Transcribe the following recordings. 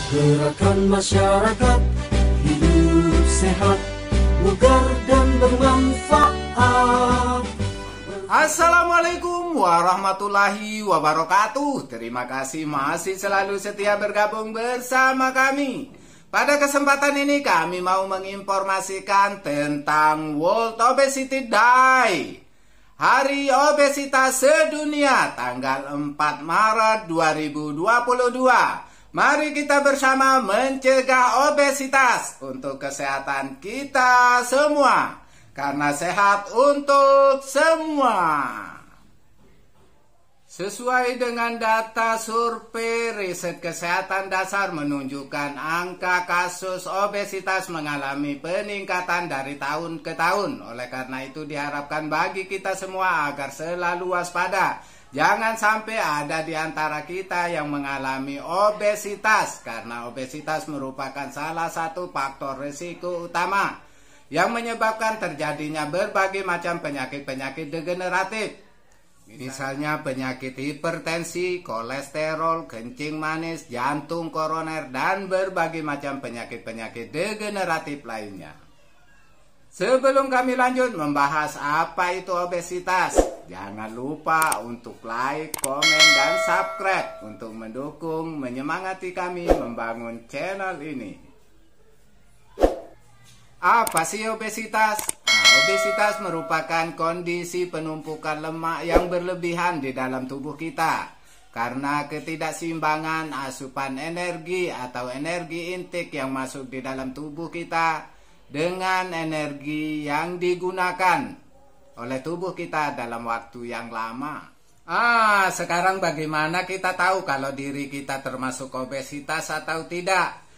Gerakan masyarakat hidup sehat, bugar dan bermanfaat. Assalamualaikum warahmatullahi wabarakatuh. Terima kasih masih selalu setia bergabung bersama kami. Pada kesempatan ini kami mau menginformasikan tentang World Obesity Day, Hari Obesitas Sedunia, tanggal 4 Maret 2022. Mari kita bersama mencegah obesitas untuk kesehatan kita semua, karena sehat untuk semua. Sesuai dengan data survei riset kesehatan dasar menunjukkan angka kasus obesitas mengalami peningkatan dari tahun ke tahun. Oleh karena itu diharapkan bagi kita semua agar selalu waspada. Jangan sampai ada di antara kita yang mengalami obesitas, karena obesitas merupakan salah satu faktor risiko utama yang menyebabkan terjadinya berbagai macam penyakit-penyakit degeneratif. Misalnya penyakit hipertensi, kolesterol, kencing manis, jantung koroner, dan berbagai macam penyakit-penyakit degeneratif lainnya. Sebelum kami lanjut membahas apa itu obesitas, jangan lupa untuk like, komen, dan subscribe untuk mendukung, menyemangati kami membangun channel ini. Apa sih obesitas? Obesitas merupakan kondisi penumpukan lemak yang berlebihan di dalam tubuh kita karena ketidakseimbangan asupan energi atau energi intik yang masuk di dalam tubuh kita dengan energi yang digunakan oleh tubuh kita dalam waktu yang lama. Sekarang bagaimana kita tahu kalau diri kita termasuk obesitas atau tidak?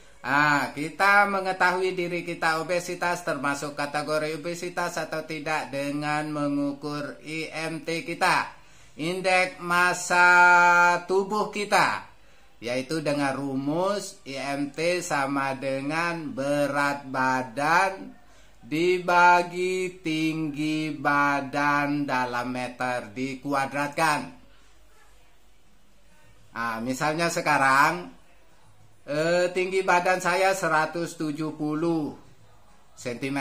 Kita mengetahui diri kita obesitas termasuk kategori obesitas atau tidak dengan mengukur IMT kita, indeks massa tubuh kita, yaitu dengan rumus IMT sama dengan berat badan dibagi tinggi badan dalam meter dikuadratkan. Misalnya sekarang tinggi badan saya 170 cm,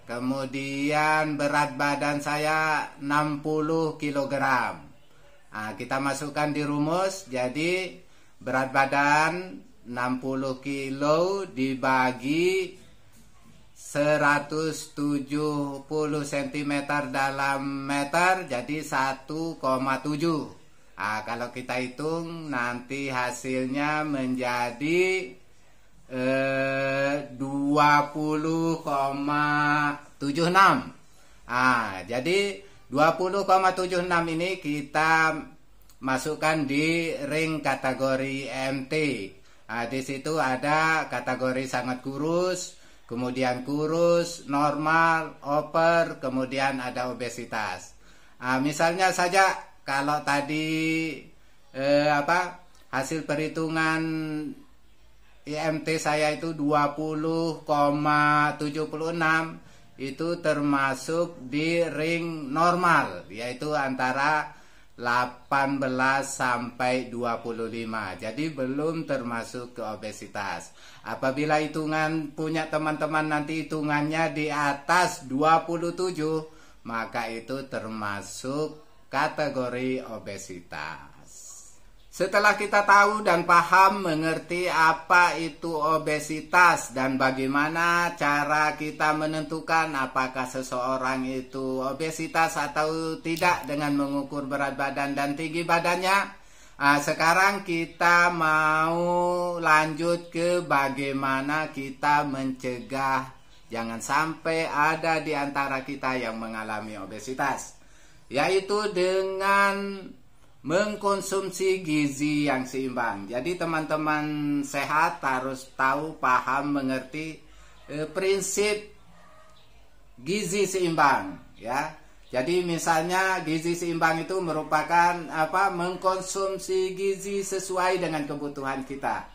kemudian berat badan saya 60 kg. Kita masukkan di rumus, jadi berat badan 60 kg dibagi 170 cm dalam meter, jadi 1,7. Kalau kita hitung nanti hasilnya menjadi 20,76. Jadi 20,76 ini kita masukkan di ring kategori MT. Di situ ada kategori sangat kurus, kemudian kurus, normal, over, kemudian ada obesitas. Misalnya saja kalau tadi hasil perhitungan IMT saya itu 20,76, itu termasuk di ring normal, yaitu antara 18 sampai 25. Jadi belum termasuk ke obesitas. Apabila hitungan punya teman-teman nanti hitungannya di atas 27, maka itu termasuk kategori obesitas. Setelah kita tahu dan paham mengerti apa itu obesitas dan bagaimana cara kita menentukan apakah seseorang itu obesitas atau tidak dengan mengukur berat badan dan tinggi badannya, sekarang kita mau lanjut ke bagaimana kita mencegah jangan sampai ada di antara kita yang mengalami obesitas, yaitu dengan mengkonsumsi gizi yang seimbang. Jadi teman-teman sehat harus tahu, paham, mengerti prinsip gizi seimbang, ya. Jadi misalnya gizi seimbang itu merupakan mengkonsumsi gizi sesuai dengan kebutuhan kita.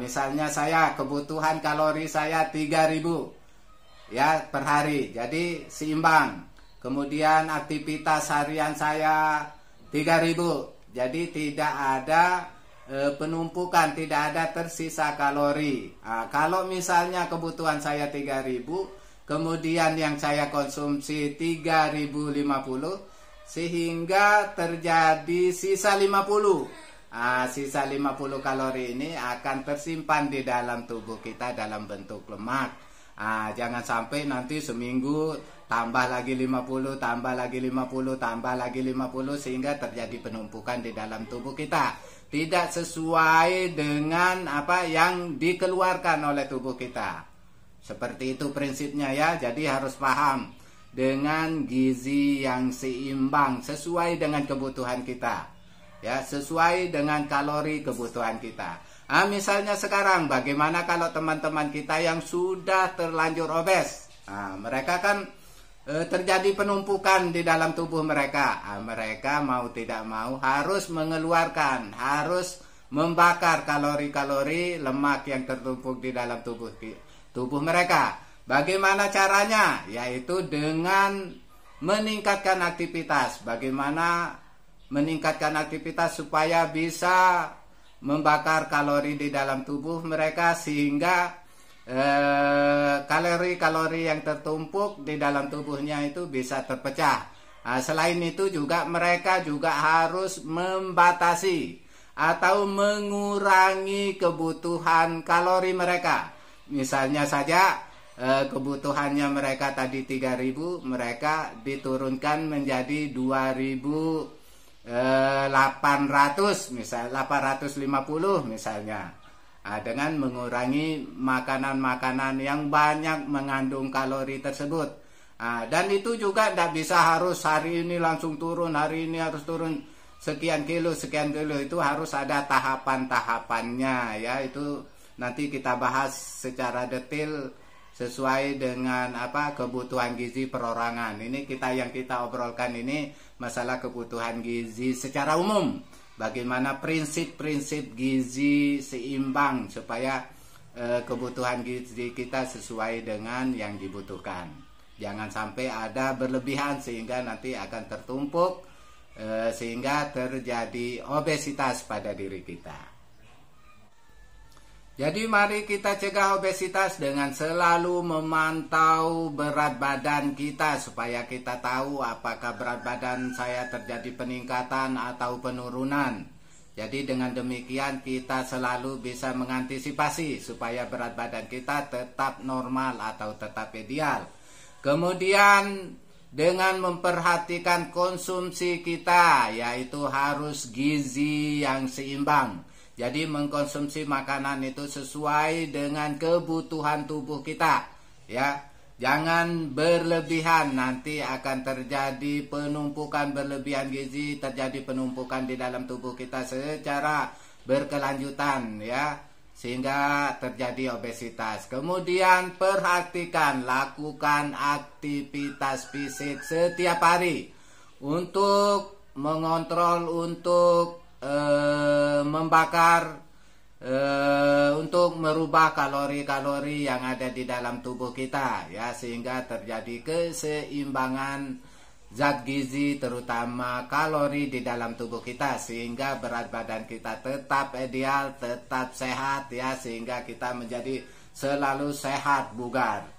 Misalnya saya kebutuhan kalori saya 3000 ya per hari, jadi seimbang. Kemudian aktivitas harian saya 3000, jadi tidak ada penumpukan, tidak ada tersisa kalori. Kalau misalnya kebutuhan saya 3000, kemudian yang saya konsumsi 3050, sehingga terjadi sisa 50. Sisa 50 kalori ini akan tersimpan di dalam tubuh kita dalam bentuk lemak. Jangan sampai nanti seminggu tambah lagi 50, tambah lagi 50, tambah lagi 50, sehingga terjadi penumpukan di dalam tubuh kita. Tidak sesuai dengan apa yang dikeluarkan oleh tubuh kita. Seperti itu prinsipnya ya. Jadi harus paham dengan gizi yang seimbang sesuai dengan kebutuhan kita, ya, sesuai dengan kalori kebutuhan kita. Misalnya sekarang, bagaimana kalau teman-teman kita yang sudah terlanjur obes? Mereka kan terjadi penumpukan di dalam tubuh mereka. Mereka mau tidak mau harus mengeluarkan, harus membakar kalori-kalori lemak yang tertumpuk di dalam tubuh mereka. Bagaimana caranya? Yaitu dengan meningkatkan aktivitas. Bagaimana meningkatkan aktivitas supaya bisa membakar kalori di dalam tubuh mereka, sehingga kalori-kalori yang tertumpuk di dalam tubuhnya itu bisa terpecah. Selain itu juga mereka juga harus membatasi atau mengurangi kebutuhan kalori mereka. Misalnya saja kebutuhannya mereka tadi 3000, mereka diturunkan menjadi 2800, misalnya 850 misalnya, dengan mengurangi makanan-makanan yang banyak mengandung kalori tersebut. Dan itu juga tidak bisa harus hari ini langsung turun, hari ini harus turun sekian kilo, itu harus ada tahapan-tahapannya ya. Itu nanti kita bahas secara detail sesuai dengan kebutuhan gizi perorangan. Ini yang kita obrolkan ini masalah kebutuhan gizi secara umum. Bagaimana prinsip-prinsip gizi seimbang supaya kebutuhan gizi kita sesuai dengan yang dibutuhkan. Jangan sampai ada berlebihan sehingga nanti akan tertumpuk sehingga terjadi obesitas pada diri kita. Jadi mari kita cegah obesitas dengan selalu memantau berat badan kita, supaya kita tahu apakah berat badan saya terjadi peningkatan atau penurunan. Jadi dengan demikian kita selalu bisa mengantisipasi supaya berat badan kita tetap normal atau tetap ideal. Kemudian dengan memperhatikan konsumsi kita, yaitu harus gizi yang seimbang. Jadi mengkonsumsi makanan itu sesuai dengan kebutuhan tubuh kita, ya. Jangan berlebihan, nanti akan terjadi penumpukan berlebihan gizi, terjadi penumpukan di dalam tubuh kita secara berkelanjutan, ya, sehingga terjadi obesitas. Kemudian perhatikan, lakukan aktivitas fisik setiap hari untuk mengontrol, untuk membakar, untuk merubah kalori-kalori yang ada di dalam tubuh kita, ya, sehingga terjadi keseimbangan zat gizi terutama kalori di dalam tubuh kita, sehingga berat badan kita tetap ideal, tetap sehat, ya, sehingga kita menjadi selalu sehat bugar.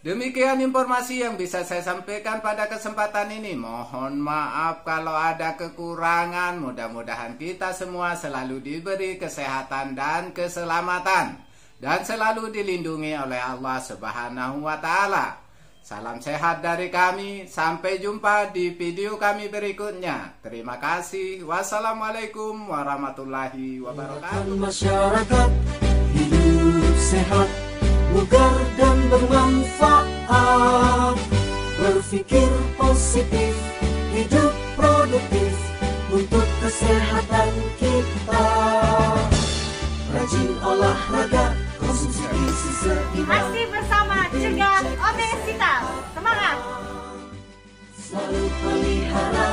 Demikian informasi yang bisa saya sampaikan pada kesempatan ini. Mohon maaf kalau ada kekurangan. Mudah-mudahan kita semua selalu diberi kesehatan dan keselamatan, dan selalu dilindungi oleh Allah Subhanahu wa Ta'ala. Salam sehat dari kami. Sampai jumpa di video kami berikutnya. Terima kasih. Wassalamualaikum warahmatullahi wabarakatuh. Masyarakat hidup sehat, bugar dan bermanfaat. Berpikir positif, hidup produktif untuk kesehatan kita. Rajin olahraga, konsumsi gizi seimbang. Masih bersama Cegah Obesitas. Semangat! Selalu pelihara